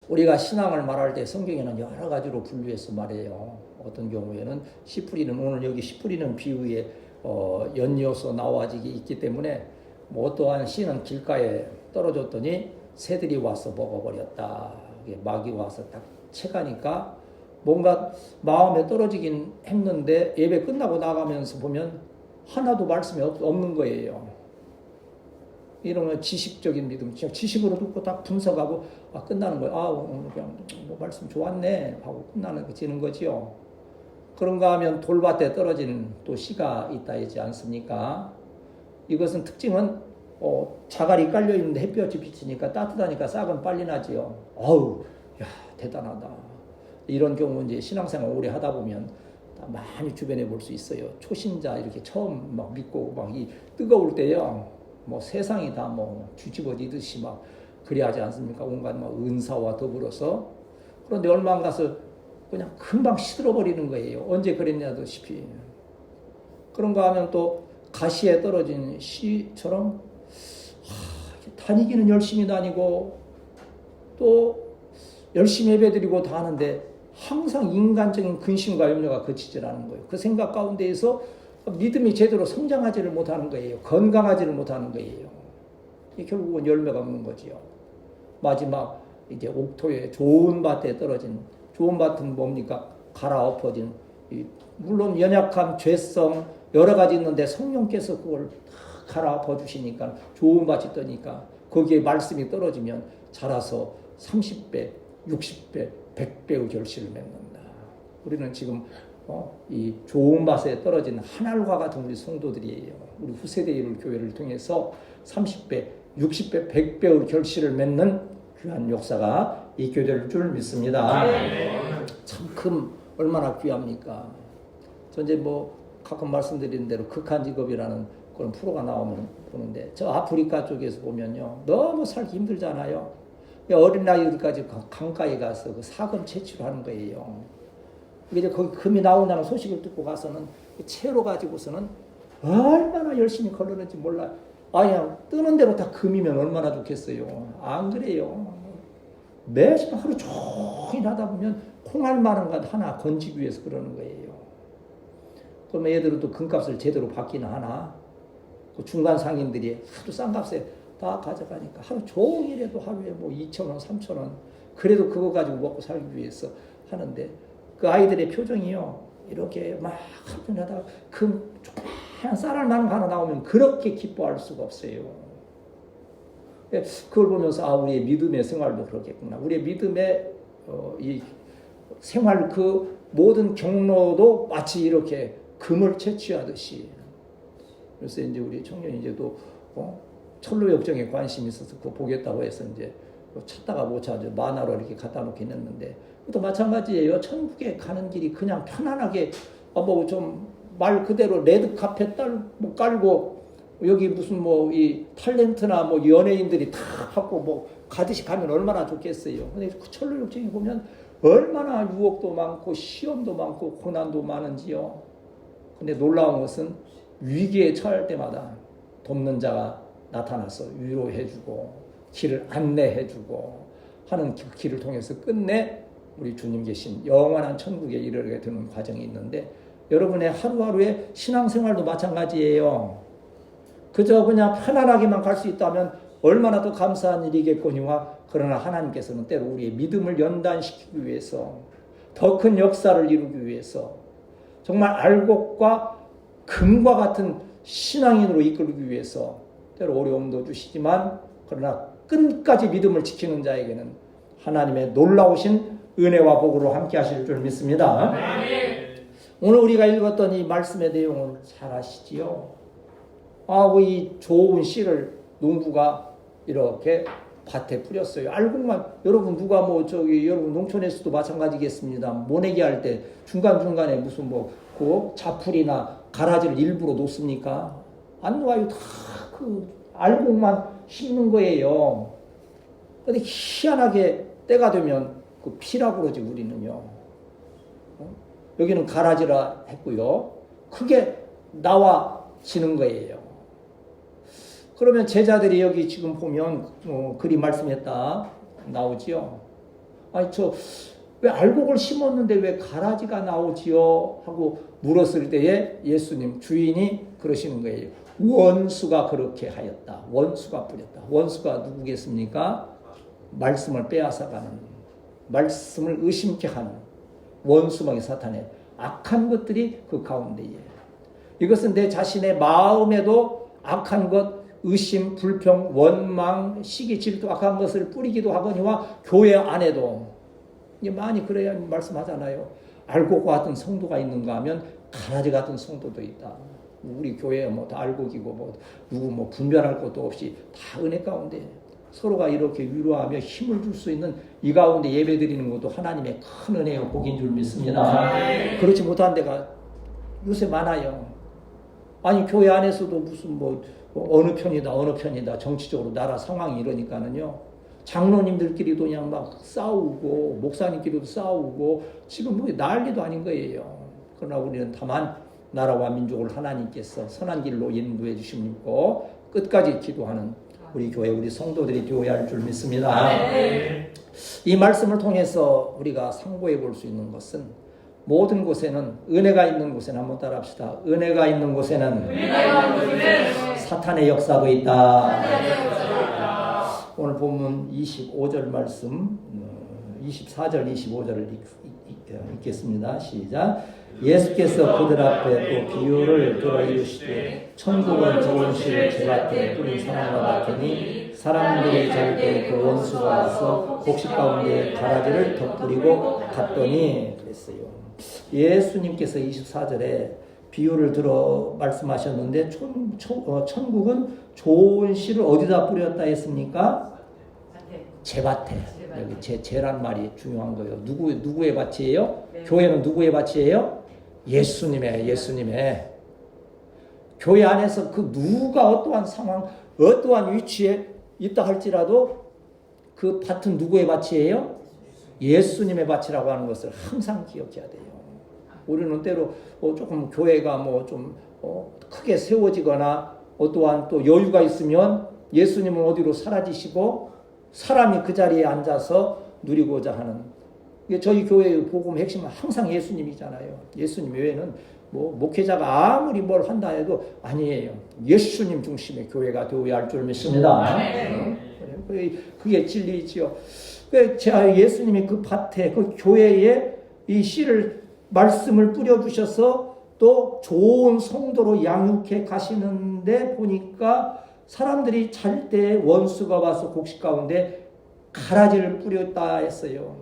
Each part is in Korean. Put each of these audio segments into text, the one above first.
우리가 신앙을 말할 때 성경에는 여러 가지로 분류해서 말해요. 어떤 경우에는 씨 뿌리는, 오늘 여기 씨 뿌리는 비유에 연이어서 나와지기 있기 때문에 뭐 어떠한 씨는 길가에 떨어졌더니 새들이 와서 먹어버렸다. 마귀 와서 딱 채가니까 뭔가 마음에 떨어지긴 했는데 예배 끝나고 나가면서 보면 하나도 말씀이 없는 거예요. 이런 건 지식적인 믿음, 지식으로 듣고 딱 분석하고 끝나는 거예요. 오늘 그냥 뭐 말씀 좋았네 하고 끝나는 거지요. 그런가 하면 돌밭에 떨어진 또 씨가 있다 하지 않습니까? 이것은 특징은 자갈이 깔려 있는데 햇볕이 비치니까 따뜻하니까 싹은 빨리 나지요. 야 대단하다. 이런 경우 이제 신앙생활 오래 하다 보면 많이 주변에 볼 수 있어요. 초신자 이렇게 처음 막 믿고 막 이 뜨거울 때요. 뭐 세상이 다 뭐 뒤집어지듯이 막 그래 하지 않습니까? 온갖 막 은사와 더불어서. 그런데 얼마 안 가서 그냥 금방 시들어버리는 거예요. 언제 그랬냐듯이. 그런가 하면 또 가시에 떨어진 씨처럼 다니기는 열심히 다니고 또 열심히 예배드리고 다 하는데 항상 인간적인 근심과 염려가 그치질 않은 거예요. 그 생각 가운데에서 믿음이 제대로 성장하지를 못하는 거예요. 건강하지를 못하는 거예요. 결국은 열매가 없는 거지요. 마지막 이제 옥토에 좋은 밭에 떨어진, 좋은 밭은 뭡니까? 갈아엎어진, 물론 연약함, 죄성 여러 가지 있는데 성령께서 그걸 갈아엎어 주시니까 좋은 밭이 떠니까 거기에 말씀이 떨어지면 자라서 30배, 60배, 100배의 결실을 맺는다. 우리는 지금 이 좋은 밭에 떨어진 하늘과 같은 우리 성도들이에요. 우리 후세대 교회를 통해서 30배, 60배, 100배의 결실을 맺는 귀한 역사가 있게 될 줄 믿습니다. 참 얼마나 귀합니까? 저 이제 뭐 가끔 말씀드리는 대로 극한 직업이라는 그런 프로가 나오면 보는데 저 아프리카 쪽에서 보면요 너무 살기 힘들잖아요. 어린 나이까지 강가에 가서 그 사금 채취를 하는 거예요. 이제 거기 금이 나온다는 소식을 듣고 가서는 채로 가지고서는 얼마나 열심히 걸르는지 몰라. 그냥 뜨는 대로 다 금이면 얼마나 좋겠어요. 안 그래요. 매일 하루 종일 하다 보면 콩알 마른 것 하나 건지기 위해서 그러는 거예요. 그러면 얘들은 또 금값을 제대로 받기는 하나. 그 중간 상인들이 하도 싼 값에 다 가져가니까 하루 종일 해도 하루에 뭐 2,000원, 3,000원 그래도 그거 가지고 먹고 살기 위해서 하는데 그 아이들의 표정이요 이렇게 막 하루 종일 하다가 그 조그만 쌀알만 하나 나오면 그렇게 기뻐할 수가 없어요. 그걸 보면서 우리의 믿음의 생활도 그렇겠구나. 우리의 믿음의 이 생활 그 모든 경로도 마치 이렇게 금을 채취하듯이. 그래서 이제 우리 청년이 이제 또 철로 역정에 관심이 있어서 그거 보겠다고 해서 이제 찾다가 못 찾아 만화로 이렇게 갖다 놓긴 했는데 또 마찬가지예요. 천국에 가는 길이 그냥 편안하게 뭐 좀 말 그대로 레드 카펫 뭐 깔고 여기 무슨 뭐 이 탤런트나 뭐 연예인들이 다 하고 뭐 가듯이 가면 얼마나 좋겠어요. 근데 그 철로 역정에 보면 얼마나 유혹도 많고 시험도 많고 고난도 많은지요. 근데 놀라운 것은 위기에 처할 때마다 돕는 자가 나타나서 위로해주고 길을 안내해주고 하는 그 길을 통해서 끝내 우리 주님 계신 영원한 천국에 이르게 되는 과정이 있는데 여러분의 하루하루의 신앙생활도 마찬가지예요. 그저 그냥 편안하게만 갈 수 있다면 얼마나 더 감사한 일이겠거니와 그러나 하나님께서는 때로 우리의 믿음을 연단시키기 위해서 더 큰 역사를 이루기 위해서 정말 알곡과 금과 같은 신앙인으로 이끌기 위해서 때로 어려움도 주시지만 그러나 끝까지 믿음을 지키는 자에게는 하나님의 놀라우신 은혜와 복으로 함께 하실 줄 믿습니다. 오늘 우리가 읽었던 이 말씀의 내용을 잘 아시지요? 이 좋은 씨를 농부가 이렇게 밭에 뿌렸어요. 알고만 여러분 누가 여러분 농촌에서도 마찬가지겠습니다. 모내기 할 때 중간중간에 무슨 그 자풀이나 가라지를 일부러 놓습니까? 안 놓아요. 다 그 알곡만 심는 거예요. 근데 희한하게 때가 되면 그 피라고 그러지 우리는요. 여기는 가라지라 했고요. 크게 나와지는 거예요. 그러면 제자들이 여기 지금 보면 그리 말씀했다 나오지요. 아니 저 왜 알곡을 심었는데 왜 가라지가 나오지요? 하고 물었을 때에 예수님 주인이 그러시는 거예요. 원수가 그렇게 하였다. 원수가 뿌렸다. 원수가 누구겠습니까? 말씀을 빼앗아가는, 말씀을 의심케 하는 원수막이 사탄의 악한 것들이 그 가운데에. 이것은 내 자신의 마음에도 악한 것, 의심, 불평, 원망, 시기, 질투, 악한 것을 뿌리기도 하거니와 교회 안에도 많이 그래야 말씀하잖아요. 알곡과 같은 성도가 있는가 하면 가라지 같은 성도도 있다. 우리 교회에 뭐 다 알곡이고 뭐 누구 뭐 분별할 것도 없이 다 은혜 가운데 서로가 이렇게 위로하며 힘을 줄 수 있는 이 가운데 예배 드리는 것도 하나님의 큰 은혜요 복인 줄 믿습니다. 그렇지 못한 데가 요새 많아요. 아니 교회 안에서도 무슨 뭐 어느 편이다 정치적으로 나라 상황이 이러니까는요. 장로님들끼리도 그냥 막 싸우고 목사님끼리도 싸우고 지금 뭐 난리도 아닌 거예요. 그러나 우리는 다만 나라와 민족을 하나님께서 선한 길로 인도해 주시고 끝까지 기도하는 우리 교회 우리 성도들이 되어야 할 줄 믿습니다. 이 말씀을 통해서 우리가 상고해 볼 수 있는 것은 모든 곳에는 은혜가 있는 곳에는 한번 따라합시다. 은혜가 있는 곳에는 사탄의 역사도 있다. 오늘 본문 25절 말씀 24절 25절을 읽겠습니다. 시작. 예수께서 그들 앞에 또 비유를 들어 이르시되 천국은 좋은 씨를 제밭에 뿌린 사람과 같으니 사람들이 잘 때 그 원수가 와서 곡식 가운데 가라지를 덧뿌리고 갔더니 그랬어요. 예수님께서 24절에 비유를 들어 말씀하셨는데 천국은 좋은 씨를 어디다 뿌렸다 했습니까? 제밭에. 여기 제란 말이 중요한 거예요. 누구의 밭이에요? 네. 교회는 누구의 밭이에요? 예수님의. 교회 안에서 그 누가 어떠한 상황, 어떠한 위치에 있다 할지라도 그 밭은 누구의 밭이에요? 예수님의 밭이라고 하는 것을 항상 기억해야 돼요. 우리는 때로 조금 교회가 뭐 좀 크게 세워지거나 어떠한 또 여유가 있으면 예수님은 어디로 사라지시고 사람이 그 자리에 앉아서 누리고자 하는, 저희 교회의 복음의 핵심은 항상 예수님이잖아요. 예수님 외에는 뭐 목회자가 아무리 뭘 한다 해도 아니에요. 예수님 중심의 교회가 되어야 할 줄 믿습니다. 그게 진리이지요. 제가 예수님이 그 밭에 그 교회에 이 씨를 말씀을 뿌려주셔서 또 좋은 성도로 양육해 가시는데 보니까 사람들이 잘 때 원수가 와서 곡식 가운데 가라지를 뿌렸다 했어요.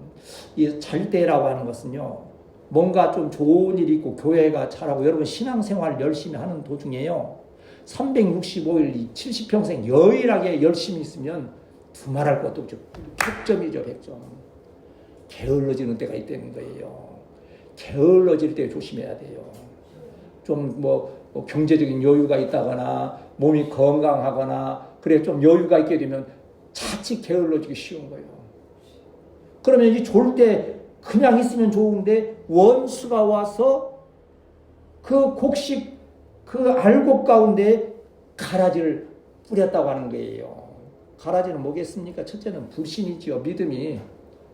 이 잘 때라고 하는 것은요, 뭔가 좀 좋은 일이 있고 교회가 잘하고 여러분 신앙생활 열심히 하는 도중에요, 365일 70평생 여일하게 열심히 있으면 두말할 것도 없죠. 100점이죠. 100점. 게을러지는 때가 있다는 거예요. 게을러질 때 조심해야 돼요. 좀 경제적인 여유가 있다거나 몸이 건강하거나 그래 좀 여유가 있게 되면 자칫 게을러지기 쉬운 거예요. 그러면 이 좋을 때 그냥 있으면 좋은데 원수가 와서 그 곡식 그 알곡 가운데 가라지를 뿌렸다고 하는 거예요. 가라지는 뭐겠습니까? 첫째는 불신이지요.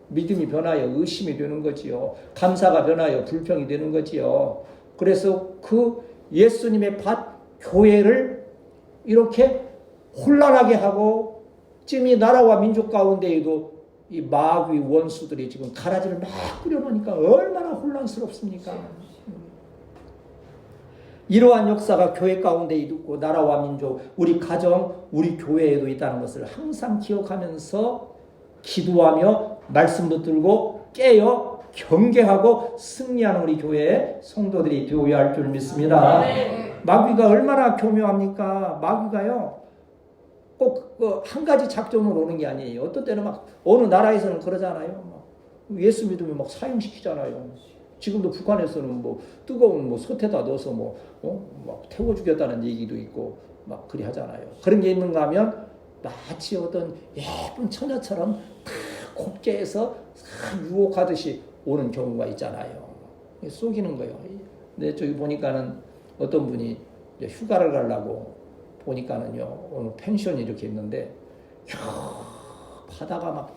믿음이 변하여 의심이 되는 거지요. 감사가 변하여 불평이 되는 거지요. 그래서 그 예수님의 밭 교회를 이렇게 혼란하게 하고 지금 이 나라와 민족 가운데에도 이 마귀 원수들이 지금 가라지를 막 뿌려놓으니까 얼마나 혼란스럽습니까? 이러한 역사가 교회 가운데 있고 나라와 민족, 우리 가정, 우리 교회에도 있다는 것을 항상 기억하면서 기도하며 말씀 붙들고 깨어 경계하고 승리하는 우리 교회의 성도들이 되어야 할 줄 믿습니다. 마귀가 얼마나 교묘합니까? 마귀가요 꼭 한 가지 작전으로 오는 게 아니에요. 어떤 때는 막 어느 나라에서는 그러잖아요. 예수 믿으면 막 사형시키잖아요. 지금도 북한에서는 뭐 뜨거운 뭐 솥에다 넣어서 막 태워 죽였다는 얘기도 있고 막 그리 하잖아요. 그런 게 있는가 하면 마치 어떤 예쁜 처녀처럼 곱게 해서 유혹하듯이 오는 경우가 있잖아요. 속이는 거예요. 근데 저기 보니까는 어떤 분이 휴가를 가려고 보니까는요, 어느 펜션이 이렇게 있는데, 바다가 막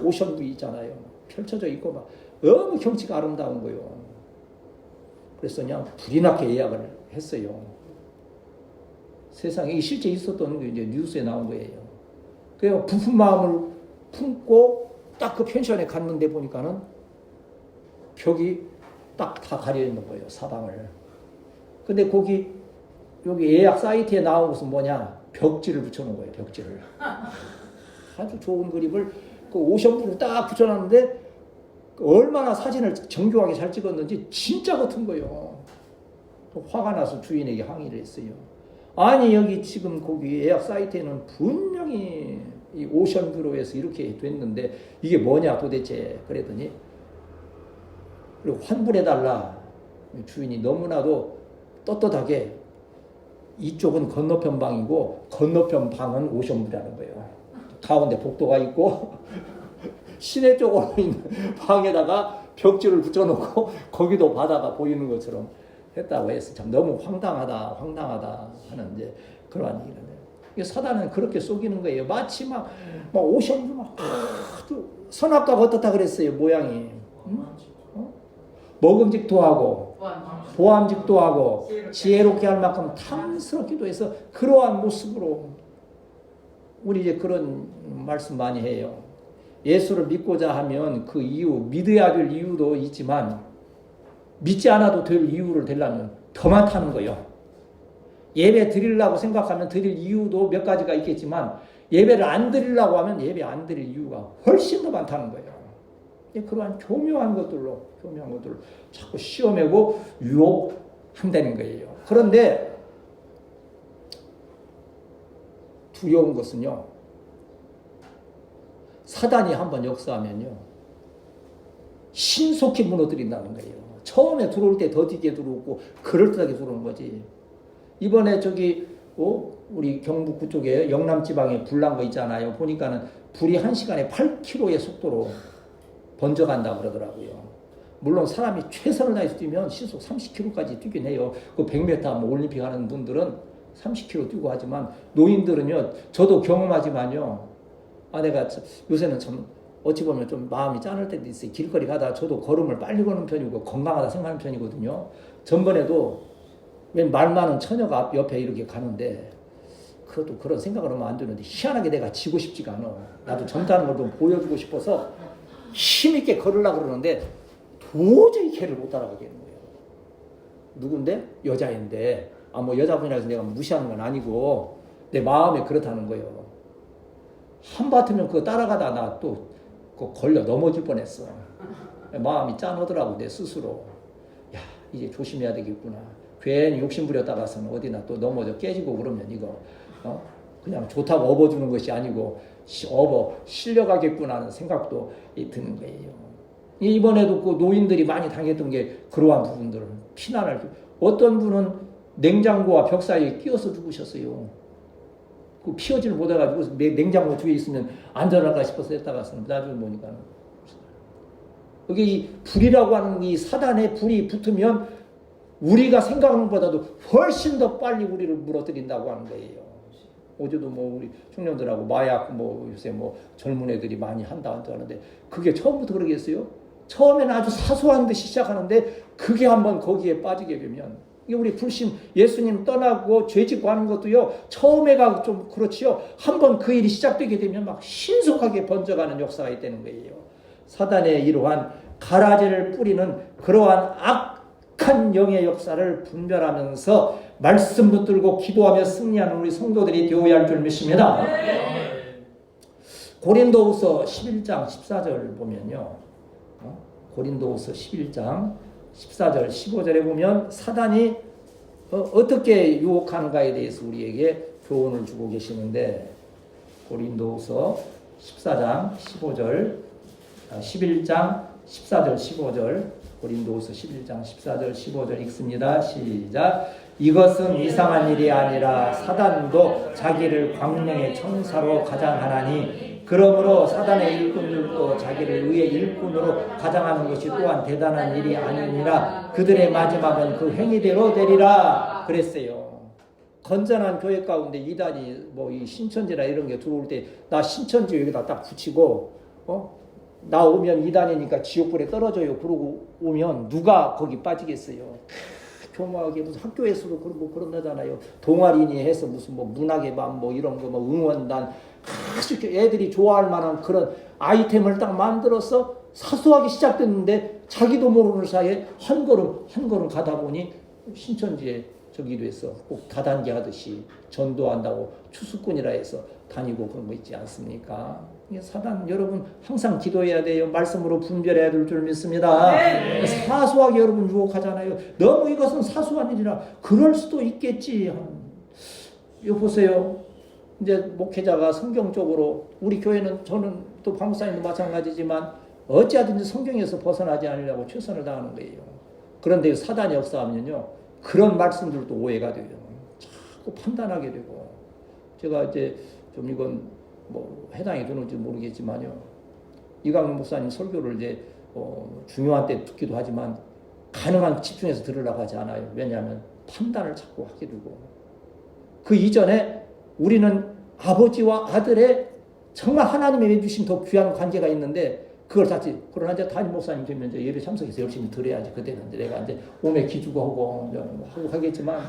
오션뷰 있잖아요. 펼쳐져 있고 막 너무 경치가 아름다운 거예요. 그래서 그냥 불이 나게 예약을 했어요. 세상에 실제 있었던 게 이제 뉴스에 나온 거예요. 그래서 부푼 마음을 품고 딱 그 펜션에 갔는데 보니까는 벽이 딱 다 가려 있는 거예요. 사방을. 근데 여기 예약 사이트에 나온 것은 뭐냐? 벽지를 붙여놓은 거예요. 벽지를. 아주 좋은 그림을 그 오션뷰를 딱 붙여놨는데 얼마나 사진을 정교하게 잘 찍었는지 진짜 같은 거예요. 화가 나서 주인에게 항의를 했어요. 아니 여기 지금 거기 예약 사이트에는 분명히 이 오션뷰로 해서 이렇게 됐는데 이게 뭐냐 도대체 그랬더니 그리고 환불해달라. 주인이 너무나도 떳떳하게 이쪽은 건너편 방이고 건너편 방은 오션뷰라는 거예요. 가운데 복도가 있고 시내 쪽으로 있는 방에다가 벽지를 붙여놓고 거기도 바다가 보이는 것처럼 했다고 해서 참 너무 황당하다 하는 이제 그러한 얘기인데 사단은 그렇게 속이는 거예요. 마치 막 오션뷰 막 아주 선악과가 어떻다 그랬어요. 모양이. 응? 먹음직도 하고 보암직도 하고 지혜롭게 할 만큼 탐스럽기도 해서 그러한 모습으로 우리 이제 그런 말씀 많이 해요. 예수를 믿고자 하면 그 이유, 믿어야 될 이유도 있지만 믿지 않아도 될 이유를 되려면 더 많다는 거예요. 예배 드리려고 생각하면 드릴 이유도 몇 가지가 있겠지만 예배를 안 드리려고 하면 예배 안 드릴 이유가 훨씬 더 많다는 거예요. 그러한 교묘한 것들로 자꾸 시험하고 유혹한다는 거예요. 그런데 두려운 것은요. 사단이 한번 역사하면요. 신속히 무너뜨린다는 거예요. 처음에 들어올 때 더디게 들어오고 그럴듯하게 들어오는 거지. 이번에 우리 경북 그쪽에 영남 지방에 불 난 거 있잖아요. 보니까는 불이 1시간에 8km의 속도로 번져간다고 그러더라고요. 물론 사람이 최선을 다해서 뛰면 시속 30km까지 뛰긴 해요. 그 100m 올림픽 하는 분들은 30km 뛰고 하지만 노인들은요. 저도 경험하지만요. 내가 요새는 참 어찌 보면 좀 마음이 짠할 때도 있어요. 길거리 가다 저도 걸음을 빨리 걷는 편이고 건강하다 생각하는 편이거든요. 전번에도 웬 말 많은 처녀가 앞 옆에 이렇게 가는데 그것도 그런 생각을 하면 안 되는데 희한하게 내가 지고 싶지가 않아. 나도 젊다는 걸 좀 보여주고 싶어서 힘있게 걸으려고 그러는데 도저히 걔를 못 따라가겠는 거예요. 누군데? 여자인데 여자분이라서 내가 무시하는 건 아니고 내 마음에 그렇다는 거예요. 한바탕면 그거 따라가다 나 또 걸려 넘어질 뻔했어. 마음이 짠하더라고 내 스스로. 야 이제 조심해야 되겠구나. 괜히 욕심 부렸다가서는 어디나 또 넘어져 깨지고 그러면 이거 그냥 좋다고 업어주는 것이 아니고 실려가겠구나 하는 생각도 드는 거예요. 이번에도 그 노인들이 많이 당했던 게 그러한 부분들 피난을 어떤 분은 냉장고와 벽 사이에 끼어서 죽으셨어요. 그 피하지를 못해가지고 냉장고 뒤에 있으면 안전할까 싶어서 했다가서는 나중에 보니까 여기 이 불이라고 하는 이 사단의 불이 붙으면 우리가 생각하는 것보다도 훨씬 더 빨리 우리를 무너뜨린다고 하는 거예요. 어제도 우리 청년들하고 마약 요새 젊은 애들이 많이 한다 하는데 그게 처음부터 그러겠어요? 처음에는 아주 사소한 듯이 시작하는데 그게 한번 거기에 빠지게 되면 우리 불신 예수님 떠나고 죄짓고 하는 것도요. 처음에가 좀 그렇지요. 한번 그 일이 시작되게 되면 막 신속하게 번져가는 역사가 있다는 거예요. 사단의 이러한 가라지를 뿌리는 그러한 악한 영의 역사를 분별하면서 말씀 붙들고 기도하며 승리하는 우리 성도들이 되어야 할 줄 믿습니다. 고린도후서 11장 14절 보면요. 고린도후서 11장 14절 15절에 보면 사단이 어떻게 유혹하는가에 대해서 우리에게 교훈을 주고 계시는데 고린도후서 14장 15절 11장 14절 15절 고린도후서 11장 14절 15절 읽습니다. 시작. 이것은 이상한 일이 아니라 사단도 자기를 광명의 천사로 가장하나니 그러므로 사단의 일꾼들도 자기를 의의 일꾼으로 가장하는 것이 또한 대단한 일이 아니니라. 그들의 마지막은 그 행위대로 되리라 그랬어요. 건전한 교회 가운데 이단이 이 신천지나 이런 게 들어올 때 나 신천지 여기다 딱 붙이고 나오면 이단이니까 지옥불에 떨어져요. 그러고 오면 누가 거기 빠지겠어요? 교묘하게 무슨 학교에서도 뭐 그런다잖아요. 동아리니 해서 무슨 뭐 문학의 밤 뭐 이런 거 뭐 응원단 아주 애들이 좋아할 만한 그런 아이템을 딱 만들어서 사소하게 시작됐는데 자기도 모르는 사이에 한 걸음 가다 보니 신천지에 저기도 해서 꼭 다단계 하듯이 전도한다고 추수꾼이라 해서 다니고 그런 거 있지 않습니까? 사단 여러분 항상 기도해야 돼요. 말씀으로 분별해야 될 줄 믿습니다. 네. 사소하게 여러분 유혹하잖아요. 너무 이것은 사소한 일이라 그럴 수도 있겠지. 이거 보세요. 이제 목회자가 성경적으로 우리 교회는 저는 또 방사님도 마찬가지지만 어찌하든지 성경에서 벗어나지 않으려고 최선을 다하는 거예요. 그런데 사단이 역사하면요 그런 말씀들도 오해가 돼요. 자꾸 판단하게 되고 제가 이제 좀 이건 뭐 해당이 되는지 모르겠지만요. 이강민 목사님 설교를 이제 중요한 때 듣기도 하지만 가능한 집중해서 들으려고 하지 않아요. 왜냐하면 판단을 자꾸 하게 되고 그 이전에 우리는 아버지와 아들의 정말 하나님의 해주신 더 귀한 관계가 있는데 그걸 자칫 그러나 이제 담임 목사님 되면 이제 예배 참석해서 열심히 들어야지 그때는 이제 내가 이제 몸에 기주고 하고 하겠지만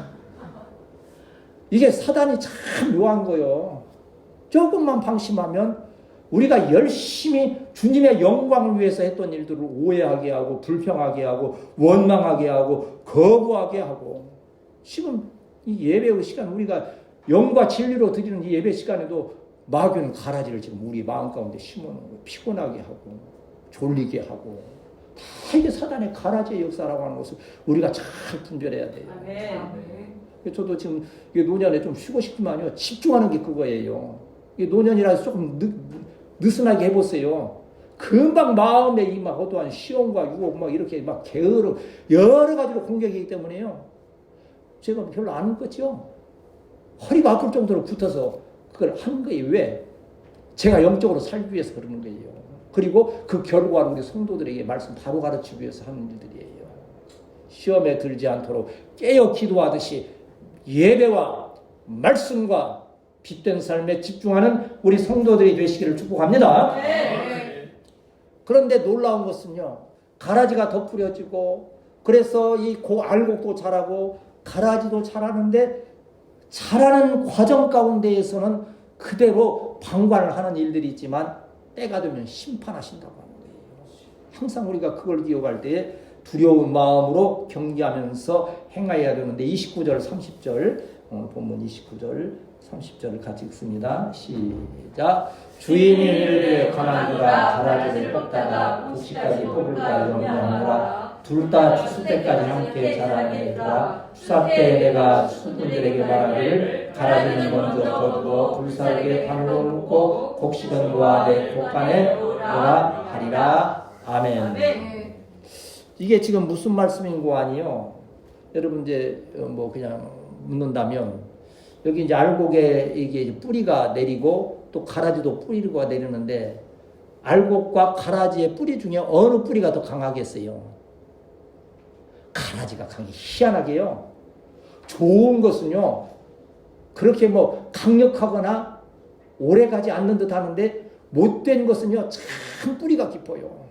이게 사단이 참 묘한 거요. 조금만 방심하면 우리가 열심히 주님의 영광을 위해서 했던 일들을 오해하게 하고 불평하게 하고 원망하게 하고 거부하게 하고 지금 이 예배의 시간 우리가 영과 진리로 드리는 이 예배 시간에도 마귀는 가라지를 지금 우리 마음 가운데 심어놓은 거예요. 피곤하게 하고 졸리게 하고 다 이게 사단의 가라지의 역사라고 하는 것을 우리가 잘 분별해야 돼요. 저도 지금 노년에 좀 쉬고 싶지만요 집중하는 게 그거예요. 노년이라서 조금 느슨하게 해보세요. 금방 마음에 막 어떠한 시험과 유혹 막 이렇게 막 게으르 여러 가지로 공격이기 때문에요. 제가 별로 안 웃겼죠. 허리가 아플 정도로 붙어서 그걸 하는 거예요. 왜? 제가 영적으로 살기 위해서 그러는 거예요. 그리고 그 결과를 우리 성도들에게 말씀 바로 가르치기 위해서 하는 일들이에요. 시험에 들지 않도록 깨어 기도하듯이 예배와 말씀과 빛된 삶에 집중하는 우리 성도들이 되시기를 축복합니다. 그런데 놀라운 것은요. 가라지가 더 뿌려지고 그래서 이 알곡도 자라고 가라지도 자라는데 자라는 과정 가운데에서는 그대로 방관을 하는 일들이 있지만 때가 되면 심판하신다고 하는 거예요. 항상 우리가 그걸 기억할 때 두려운 마음으로 경계하면서 행하여야 되는데 29절 30절 오늘 본문 29절 30절을 같이 읽습니다. 시작. 주인이 일에 가난 그가 가라지를 뽑다가 부시까지 뽑을까 염려하노라. 둘 다 추수 때까지 함께 자라내리라. 추사 때 내가 추수꾼들에게 말하기를 가라지는 먼저 거두어 불사르게 담으로 묶고 곡식은 놓아 내 곡간에 놓아 하리라. 아멘. 이게 지금 무슨 말씀인 거 아니요? 여러분 이제 뭐 그냥 묻는다면 여기 이제 알곡에 이게 뿌리가 내리고 또 가라지도 뿌리가 내리는데 알곡과 가라지의 뿌리 중에 어느 뿌리가 더 강하겠어요? 가라지가 강해. 희한하게요. 좋은 것은요 그렇게 뭐 강력하거나 오래가지 않는 듯 하는데 못된 것은요 참 뿌리가 깊어요.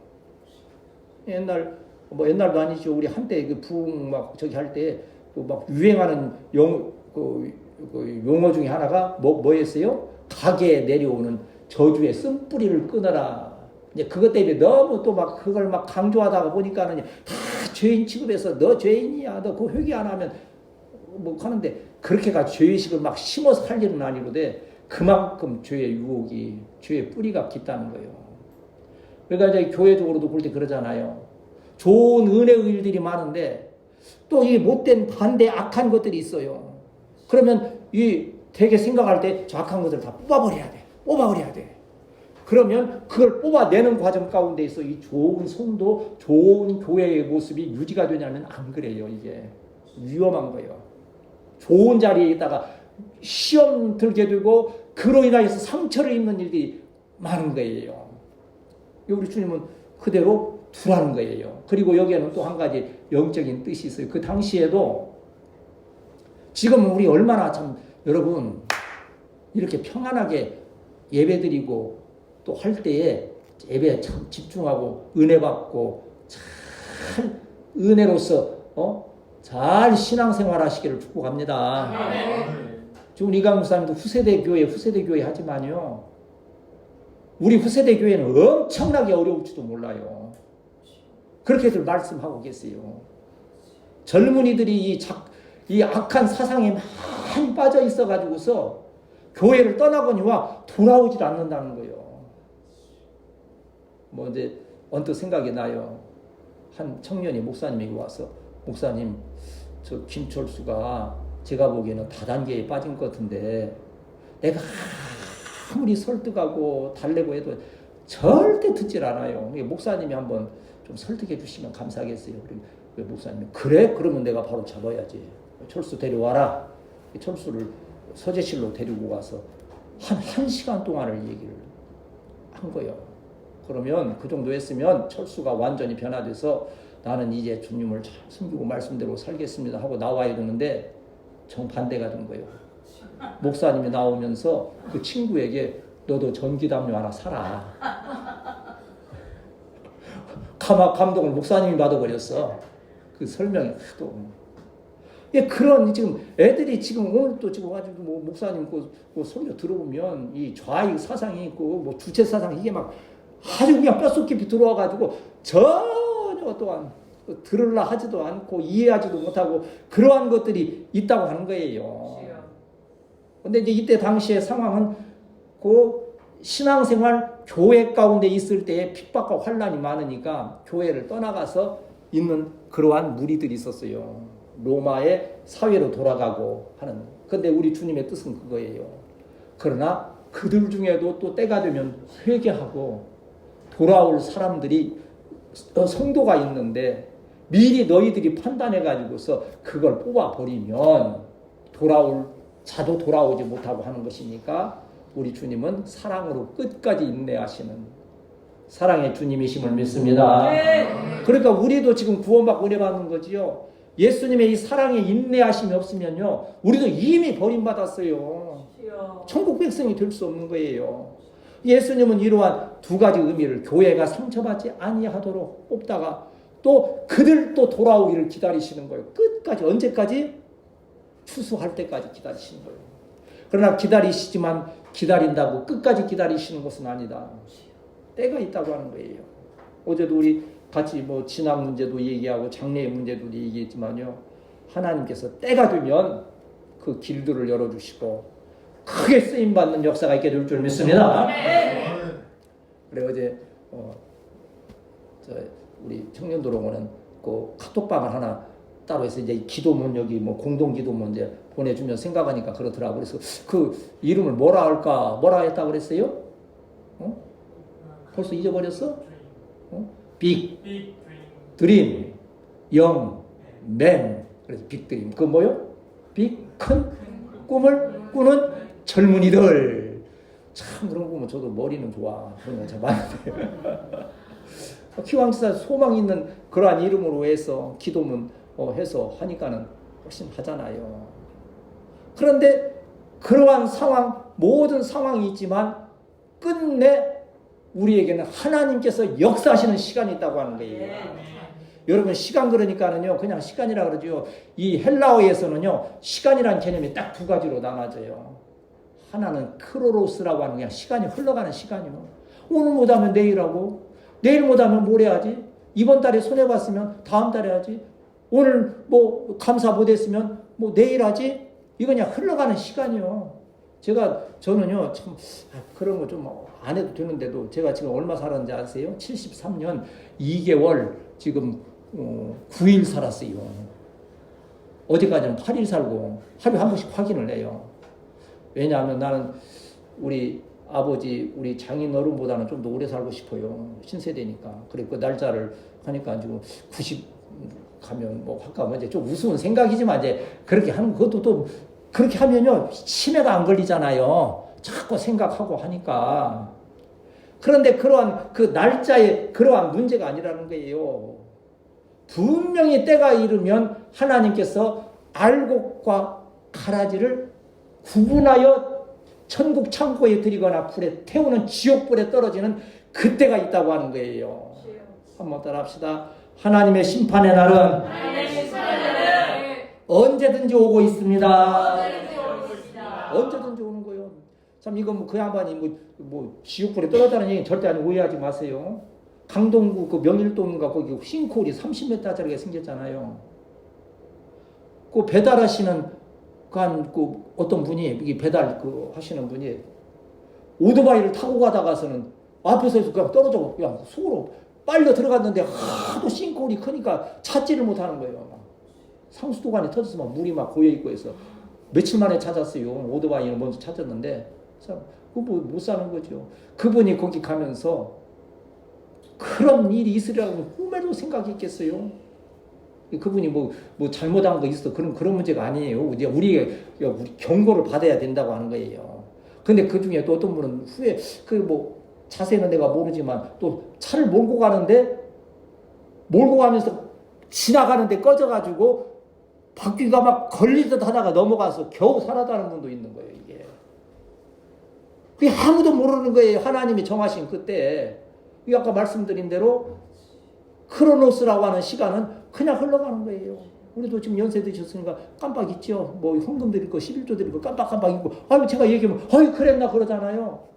옛날도 아니죠. 우리 한때 그 부흥 막 저기 할 때 막 유행하는 용어 중에 하나가 뭐였어요? 가게에 내려오는 저주의 쓴뿌리를 끊어라. 이제 그것 때문에 너무 또 막 그걸 막 강조하다가 보니까는 다 죄인 취급해서 너 죄인이야. 너 그 회개 안 하면 뭐 하는데 그렇게가 죄의식을 막 심어서 할 일은 아니로되 그만큼 죄의 유혹이 죄의 뿌리가 깊다는 거예요. 그러니까 이제 교회적으로도 볼 때 그러잖아요. 좋은 은혜의 일들이 많은데 또 이 못된 반대 악한 것들이 있어요. 그러면 이 되게 생각할 때 저 악한 것들을 다 뽑아버려야 돼. 그러면 그걸 뽑아내는 과정 가운데에서 이 좋은 성도, 좋은 교회의 모습이 유지가 되냐면 안 그래요. 이게 위험한 거예요. 좋은 자리에 있다가 시험 들게 되고 그로 인하여서 상처를 입는 일들이 많은 거예요. 우리 주님은 그대로 두라는 거예요. 그리고 여기에는 또 한 가지 영적인 뜻이 있어요. 그 당시에도 지금 우리 얼마나 참 여러분 이렇게 평안하게 예배드리고 또 할 때에 예배에 참 집중하고 은혜 받고 잘 은혜로서 잘 신앙생활 하시기를 축복합니다. 지금 이강 목사님도 후세대 교회 하지만요, 우리 후세대 교회는 엄청나게 어려울지도 몰라요. 그렇게들 말씀하고 계세요. 젊은이들이 이 악한 사상에 많이 빠져 있어가지고서 교회를 떠나거니와 돌아오질 않는다는 거예요. 뭐 이제 언뜻 생각이 나요. 한 청년이 목사님에게 와서, 목사님, 저 김철수가 제가 보기에는 다단계에 빠진 것 같은데 내가 아무리 설득하고 달래고 해도 절대 듣질 않아요. 목사님이 한번 좀 설득해 주시면 감사하겠어요. 그리고 목사님이 그래? 그러면 내가 바로 잡아야지. 철수 데려와라. 철수를 서재실로 데리고 가서 한 1시간 동안을 얘기를 한 거예요. 그러면 그 정도 했으면 철수가 완전히 변화돼서 나는 이제 주님을 잘 섬기고 말씀대로 살겠습니다 하고 나와야 되는데 정반대가 된 거예요. 목사님이 나오면서 그 친구에게 너도 전기담요 하나 사라. 감동을 목사님이 받아버렸어. 그 설명이 하도. 예, 그런 지금 애들이 지금 오늘 또 지금 가지고 뭐 목사님 그 설교 들어보면 이 좌익 사상이 있고 뭐 주체 사상 이게 막 아주 그냥 뼛속 깊이 들어와가지고 전혀 또한 들으려 하지도 않고 이해하지도 못하고 그러한 것들이 있다고 하는 거예요. 근데 이제 이때 당시의 상황은 그 신앙생활 교회 가운데 있을 때에 핍박과 환란이 많으니까 교회를 떠나가서 있는 그러한 무리들이 있었어요. 로마의 사회로 돌아가고 하는. 근데 우리 주님의 뜻은 그거예요. 그러나 그들 중에도 또 때가 되면 회개하고 돌아올 사람들이 성도가 있는데 미리 너희들이 판단해 가지고서 그걸 뽑아 버리면 돌아올 자도 돌아오지 못하고 하는 것이니까 우리 주님은 사랑으로 끝까지 인내하시는 사랑의 주님이심을 믿습니다. 그러니까 우리도 지금 구원받고 은혜 받는 거지요. 예수님의 이 사랑의 인내하심이 없으면요, 우리도 이미 버림받았어요. 천국 백성이 될 수 없는 거예요. 예수님은 이러한 두 가지 의미를 교회가 상처받지 아니하도록 뽑다가 또 그들 또 돌아오기를 기다리시는 거예요. 끝까지. 언제까지? 추수할 때까지 기다리시는 거예요. 그러나 기다리시지만 기다린다고 끝까지 기다리시는 것은 아니다. 때가 있다고 하는 거예요. 어제도 우리 같이 뭐 진학 문제도 얘기하고 장래의 문제도 얘기했지만요, 하나님께서 때가 되면 그 길들을 열어주시고 크게 쓰임받는 역사가 있게 될 줄 믿습니다. 그래 어제 우리 청년도롱원은 그 카톡방을 하나 따로 해서 이제 기도문 여기 뭐 공동 기도문 이제 보내주면 생각하니까 그렇더라고. 그래서 그 이름을 뭐라 할까? 뭐라 했다 그랬어요? 벌써 잊어버렸어? 빅 드림, 영, 맨. 그래서 빅 드림. 그 뭐요? 빅 큰 꿈을 꾸는 젊은이들. 참 그런 거 보면 저도 머리는 좋아. 그런 거 참 많은데. 기왕사 소망 있는 그러한 이름으로 해서 기도문 해서 하니까는 훨씬 하잖아요. 그런데 그러한 상황, 모든 상황이 있지만 끝내 우리에게는 하나님께서 역사하시는 시간이 있다고 하는 거예요. 여러분 시간 그러니까는요, 그냥 시간이라 그러죠. 이 헬라어에서는요, 시간이라는 개념이 딱 두 가지로 나눠져요. 하나는 크로로스라고 하는 그냥 시간이 흘러가는 시간이요. 오늘 못하면 내일 하고, 내일 못하면 모레 하지. 이번 달에 손해봤으면 다음 달에 하지. 오늘 뭐 감사 못했으면 뭐 내일 하지. 이거 그냥 흘러가는 시간이요. 저는요, 참 그런 거 좀 안 해도 되는데도 제가 지금 얼마 살았는지 아세요? 73년 2개월 지금 9일 살았어요. 어제까지는 8일 살고 하루에 한 번씩 확인을 해요. 왜냐하면 나는 우리 아버지, 우리 장인 어른보다는 좀 더 오래 살고 싶어요. 신세대니까. 그래, 그 날짜를 하니까 지금 90 가면 뭐 할까, 이제 좀 우스운 생각이지만 이제 그렇게 하는 것도 또 그렇게 하면요, 치매가 안 걸리잖아요. 자꾸 생각하고 하니까. 그런데 그러한 그 날짜에 그러한 문제가 아니라는 거예요. 분명히 때가 이르면 하나님께서 알곡과 가라지를 구분하여 천국 창고에 들이거나 불에 태우는 지옥불에 떨어지는 그때가 있다고 하는 거예요. 한번 따라 합시다. 하나님의 심판의 날은 언제든지 오고 있습니다. 언제든지 오는 거예요. 참 이거 그 양반이 뭐 지옥불에 떨어졌다는 얘기 절대 아니 오해하지 마세요. 강동구 그 명일동인가 거기 싱크홀이 30m짜리가 생겼잖아요. 그 배달하시는 그 어떤 분이 이 배달 그 하시는 분이 오토바이를 타고 가다가서는 앞에서 그냥 떨어져 그냥 속으로 빨려 들어갔는데 하도 싱크홀이 크니까 찾지를 못하는 거예요. 상수도관에 터져서 막 물이 막 고여 있고 해서 며칠 만에 찾았어요. 오토바이를 먼저 찾았는데 참 그거 못 사는 거죠. 그분이 거기 가면서 그런 일이 있으리라고 꿈에도 생각이 있겠어요. 그분이 뭐 잘못한 거 있어 그런 문제가 아니에요. 우리 경고를 받아야 된다고 하는 거예요. 근데 그 중에 또 어떤 분은 후에 자세는 내가 모르지만 또 차를 몰고 가면서 지나가는데 꺼져가지고 바퀴가 막 걸리듯 하다가 넘어가서 겨우 살았다는 분도 있는 거예요. 그게 아무도 모르는 거예요. 하나님이 정하신 그때. 아까 말씀드린 대로 크로노스라고 하는 시간은 그냥 흘러가는 거예요. 우리도 지금 연세 드셨으니까 깜빡 있죠. 현금 드릴 거 11조 드릴 거 깜빡 있고 아유 제가 얘기하면 그랬나 그러잖아요.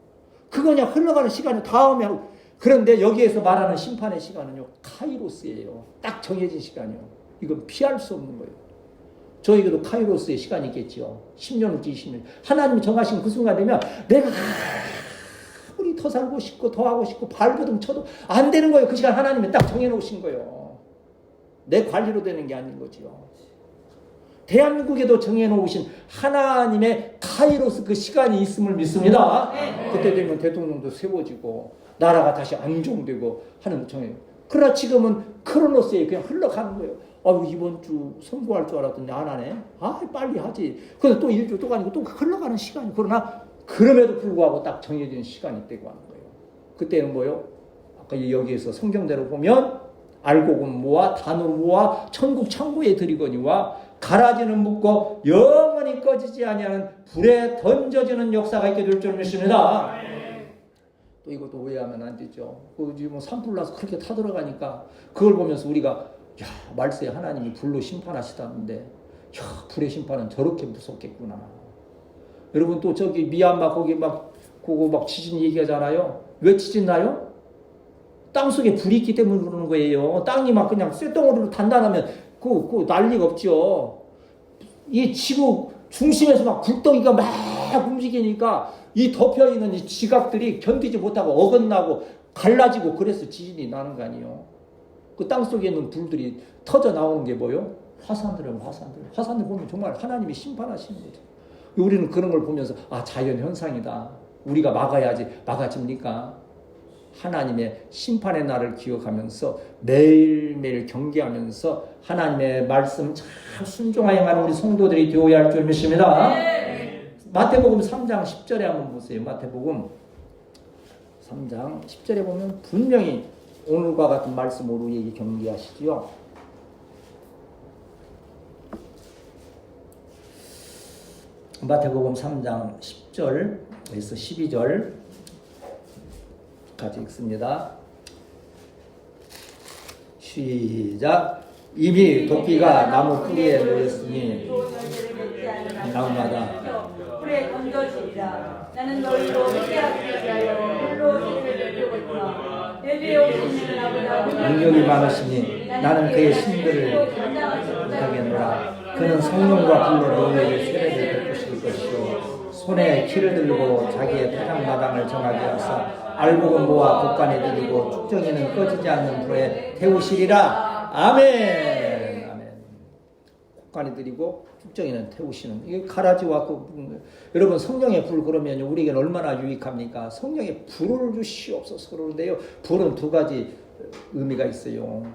그거 그냥 흘러가는 시간이 다음에 하고 그런데 여기에서 말하는 심판의 시간은요 카이로스예요. 딱 정해진 시간이요. 이건 피할 수 없는 거예요. 저에게도 카이로스의 시간이 있겠죠. 10년을지 20년. 하나님이 정하신 그 순간 되면 내가 아무리 더 살고 싶고 더 하고 싶고 발버둥 쳐도 안 되는 거예요. 그 시간 하나님이 딱 정해놓으신 거예요. 내 관리로 되는 게 아닌 거죠. 대한민국에도 정해놓으신 하나님의 카이로스 그 시간이 있음을 믿습니다. 그때 되면 대통령도 세워지고 나라가 다시 안정되고 하는 정해요. 그러나 지금은 크로노스에 그냥 흘러가는 거예요. 이번 주 선고할 줄 알았더니 안 하네. 빨리 하지. 근데 또 일주 또 가니까 또 흘러가는 시간이. 그러나 그럼에도 불구하고 딱 정해진 시간이 있다고 하는 거예요. 그때는 뭐요? 아까 여기에서 성경대로 보면 알곡은 모아 단으로 모아 천국 창고에 들이거니와 가라지는 묶고 영원히 꺼지지 아니하는 불에 던져지는 역사가 있게 될 줄 믿습니다. 또 이것도 오해하면 안 되죠. 지금 산불 나서 그렇게 타들어가니까 그걸 보면서 우리가 말세에 하나님이 불로 심판하시다는데 불의 심판은 저렇게 무섭겠구나. 여러분 또 저기 미얀마 거기 그거 지진 얘기하잖아요. 왜 지진 나요? 땅속에 불이 있기 때문에 그러는 거예요. 땅이 막 그냥 쇳덩어리로 단단하면 그 난리가 없죠. 이 지구 중심에서 막 굴덩이가 막 움직이니까 이 덮여있는 이 지각들이 견디지 못하고 어긋나고 갈라지고 그래서 지진이 나는 거 아니에요. 그 땅속에 있는 불들이 터져 나오는 게 뭐요? 화산들 보면 정말 하나님이 심판하시는 거죠. 우리는 그런 걸 보면서 자연 현상이다. 우리가 막아집니까? 하나님의 심판의 날을 기억하면서 매일매일 경계하면서 하나님의 말씀 잘 순종하여가는 우리 성도들이 되어야 할 줄 믿습니다. 마태복음 3장 10절에 한번 보세요. 마태복음 3장 10절에 보면 분명히 오늘과 같은 말씀으로 우리에게 경계하시지요. 마태복음 3장 10절에서 12절까지 읽습니다. 시작. 이미 도끼가 나무 뿌리에 놓였으니 나무마다 불에 던져지리라. 나는 너희로 회개하기 위하여 물로 세례를 주고 있구나. 내게 오신 이는 나보다 능력이 많으시니 나는 그의 신들을 못하겠노라. 그는 성령과 불로 너희에게 세례를 베푸실 것이요 손에 키를 들고 자기의 타작마당을 정하게 하사 알곡은 모아 곡간에 들이고 축정이는 꺼지지 않는 불에 태우시리라. 아멘. 곡간에 들이고 축정이는 태우시는, 이게 가라지와 여러분 성령의 불 그러면 우리에게는 얼마나 유익합니까? 성령의 불을 주시옵소서 그러는데요. 불은 두 가지 의미가 있어요.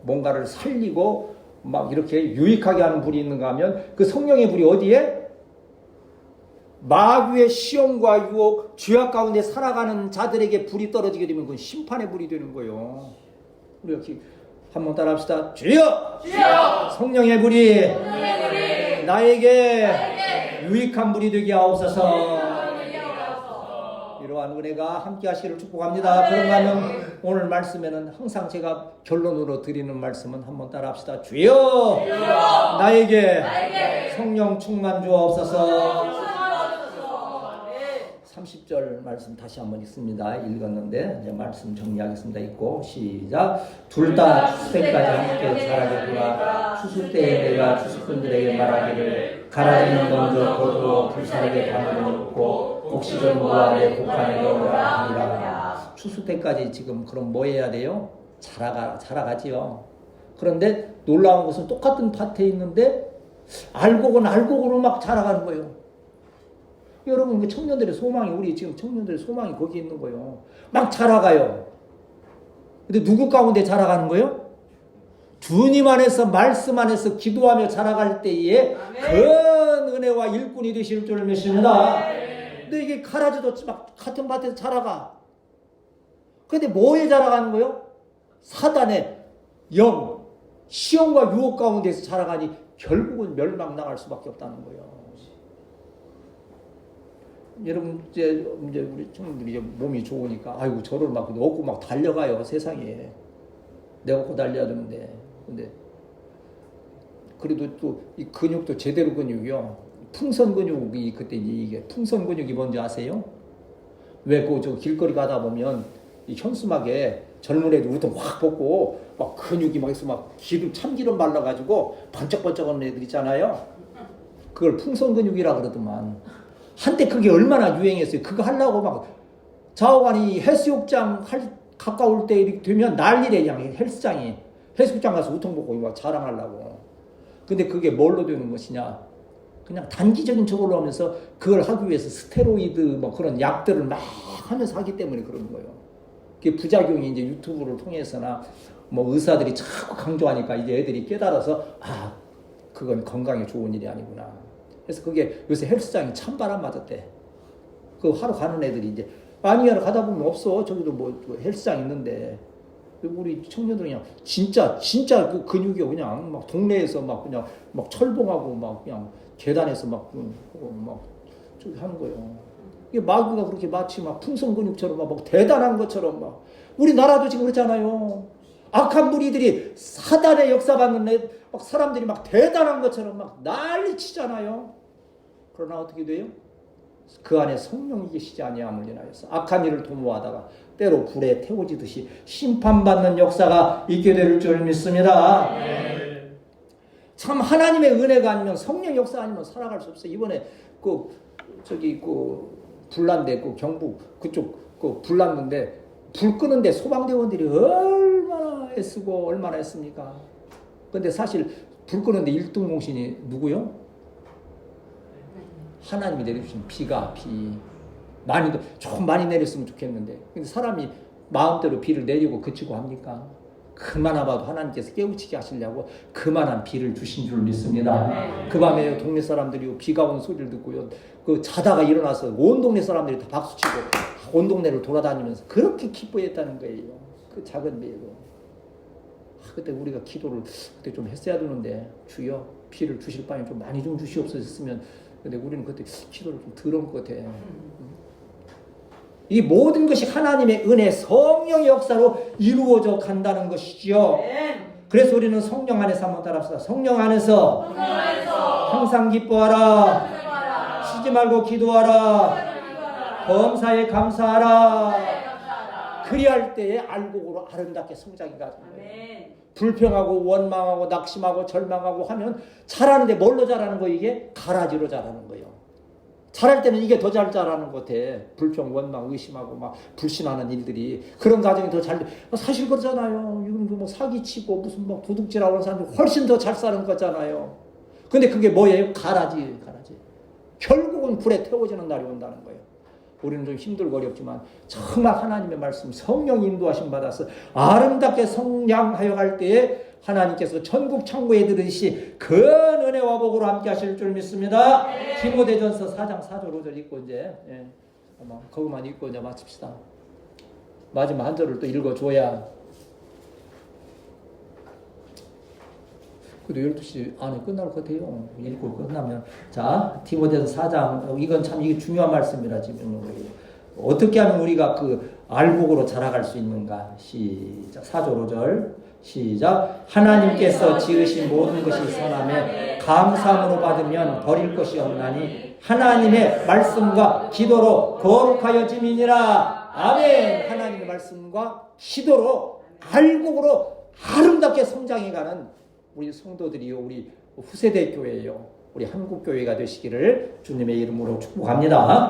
뭔가를 살리고 막 이렇게 유익하게 하는 불이 있는가 하면 그 성령의 불이 어디에? 마귀의 시험과 유혹, 죄악 가운데 살아가는 자들에게 불이 떨어지게 되면 그건 심판의 불이 되는 거예요. 우리 여기 한번 따라합시다. 주여! 성령의 불이 나에게 유익한 불이 되게 하옵소서. 이러한 은혜가 함께 하시기를 축복합니다. 그런가 하면 오늘 말씀에는 항상 제가 결론으로 드리는 말씀은 한번 따라 합시다. 주여 나에게 성령 충만 주옵소서. 30절 말씀 다시 한번 읽습니다. 읽었는데 이제 말씀 정리하겠습니다. 읽고 시작. 둘 다 추수 때까지 함께 자라겠구나. 추수 때에 내가 추수꾼들에게 말하기를 가라지는 먼저 거두어 불사르게 담아 놓고 곡식을 모아 내 곡간에 넣으라 하니라. 추수 때까지 지금 그럼 뭐 해야 돼요? 자라가지요. 그런데 놀라운 것은 똑같은 밭에 있는데 알곡으로 막 자라가는 거예요. 여러분, 청년들의 소망이, 우리 지금 청년들의 소망이 거기 있는 거예요. 막 자라가요. 근데 누구 가운데 자라가는 거예요? 주님 안에서, 말씀 안에서 기도하며 자라갈 때에 큰 은혜와 일꾼이 되실 줄을 믿습니다. 근데 이게 가라지도 막 같은 밭에서 자라가. 근데 뭐에 자라가는 거예요? 사단의 영, 시험과 유혹 가운데서 자라가니 결국은 멸망 나갈 수밖에 없다는 거예요. 여러분, 이제 우리 청년들이 이제 몸이 좋으니까, 아이고, 저를 막 얻고 막 달려가요, 세상에. 내가 얻고 달려야 되는데. 근데, 그래도 또, 이 근육도 제대로 근육이요. 풍선 근육이, 그때 이게, 풍선 근육이 뭔지 아세요? 왜 저 길거리 가다 보면, 이 현수막에 젊은 애들 우통 확 벗고, 막 근육이 막 있어, 막 참기름 발라가지고, 번쩍번쩍한 애들 있잖아요. 그걸 풍선 근육이라 그러더만. 한때 그게 얼마나 유행했어요. 그거 하려고 막 좌우간이 해수욕장 가까울 때 이렇게 되면 난리래. 그냥 헬스장이 해수욕장 가서 우통 벗고 막 자랑하려고. 근데 그게 뭘로 되는 것이냐? 그냥 단기적인 저걸로 하면서 그걸 하기 위해서 스테로이드 뭐 그런 약들을 막 하면서 하기 때문에 그런 거예요. 그게 부작용이 이제 유튜브를 통해서나 뭐 의사들이 자꾸 강조하니까 이제 애들이 깨달아서 그건 건강에 좋은 일이 아니구나. 그래서 그게 요새 헬스장이 찬바람 맞았대. 그 하러 가는 애들이 이제 하러 가다 보면 없어. 저기도 뭐 헬스장 있는데 우리 청년들이 그냥 진짜 그 근육이 그냥 막 동네에서 막 그냥 막 철봉하고 막 그냥 계단에서 막 저기 하는 거예요. 이게 마귀가 그렇게 마치 막 풍선 근육처럼 막 대단한 것처럼 막 우리나라도 지금 그렇잖아요. 악한 무리들이 사단의 역사 받는 막 사람들이 막 대단한 것처럼 막 난리 치잖아요. 그러나 어떻게 돼요? 그 안에 성령이 계시지 아니함을 인하여서 악한 일을 도모하다가 때로 불에 태워지듯이 심판받는 역사가 있게 될 줄 믿습니다. 네. 참 하나님의 은혜가 아니면 성령 역사 아니면 살아갈 수 없어요. 이번에 불난데 경북 그쪽 불 났는데 불 끄는데 소방대원들이 얼마나 애쓰고 얼마나 했습니까? 근데 사실 불 끄는데 1등 공신이 누구요? 하나님이 내려주신 비 조금 많이 내렸으면 좋겠는데 근데 사람이 마음대로 비를 내리고 그치고 합니까? 그만 봐도 하나님께서 깨우치게 하시려고 그만한 비를 주신 줄 믿습니다. 그 밤에 동네 사람들이 비가 오는 소리를 듣고요. 자다가 일어나서 온 동네 사람들이 다 박수치고 온 동네를 돌아다니면서 그렇게 기뻐했다는 거예요. 그 작은 비에도. 그때 우리가 기도를 그때 좀 했어야 되는데 주여 비를 주실 바에 좀 많이 좀 주시옵소서. 근데 우리는 그때 기도를 좀 들은 것 같아. 이 모든 것이 하나님의 은혜, 성령의 역사로 이루어져 간다는 것이죠. 그래서 우리는 성령 안에서 한번 따라합시다. 성령 안에서 항상 기뻐하라. 쉬지 말고 기도하라. 범사에 감사하라. 그리할 때에 알곡으로 아름답게 성장이 가는 거예요. 불평하고 원망하고 낙심하고 절망하고 하면 자라는데 뭘로 자라는 거예요? 이게 가라지로 자라는 거예요. 자랄 때는 이게 더 잘 자라는 것 같아. 불평, 원망, 의심하고 막 불신하는 일들이 그런 가정이 더 잘 돼. 사실 그렇잖아요. 이건 뭐 사기치고 무슨 막 도둑질하고 하는 사람들 훨씬 더 잘 사는 거잖아요. 근데 그게 뭐예요? 가라지. 결국은 불에 태워지는 날이 온다는 거예요. 우리는 좀 힘들고 어렵지만 정말 하나님의 말씀 성령 인도하심 받아서 아름답게 성장하여 갈 때에 하나님께서 천국 창고에 들으시 큰 은혜와 복으로 함께 하실 줄 믿습니다. 디모데전서 4장 4절 5절 읽고 이제 거기만 읽고 이제 마칩시다. 마지막 한 절을 또 읽어줘야 그래도 12시 안에 끝날 것 같아요. 읽고 끝나면. 자, 디모데전서 4장. 이건 참 이게 중요한 말씀이라 지금 어떻게 하면 우리가 그 알복으로 자라갈 수 있는가? 시작. 4절 5절 시작. 하나님께서 지으신 모든 것이 선함에 감사함으로 받으면 버릴 것이 없나니 하나님의 말씀과 기도로 거룩하여짐이니라. 아멘. 하나님의 말씀과 기도로 알복으로 아름답게 성장해가는 우리 성도들이요, 우리 후세대 교회요, 우리 한국 교회가 되시기를 주님의 이름으로 축복합니다.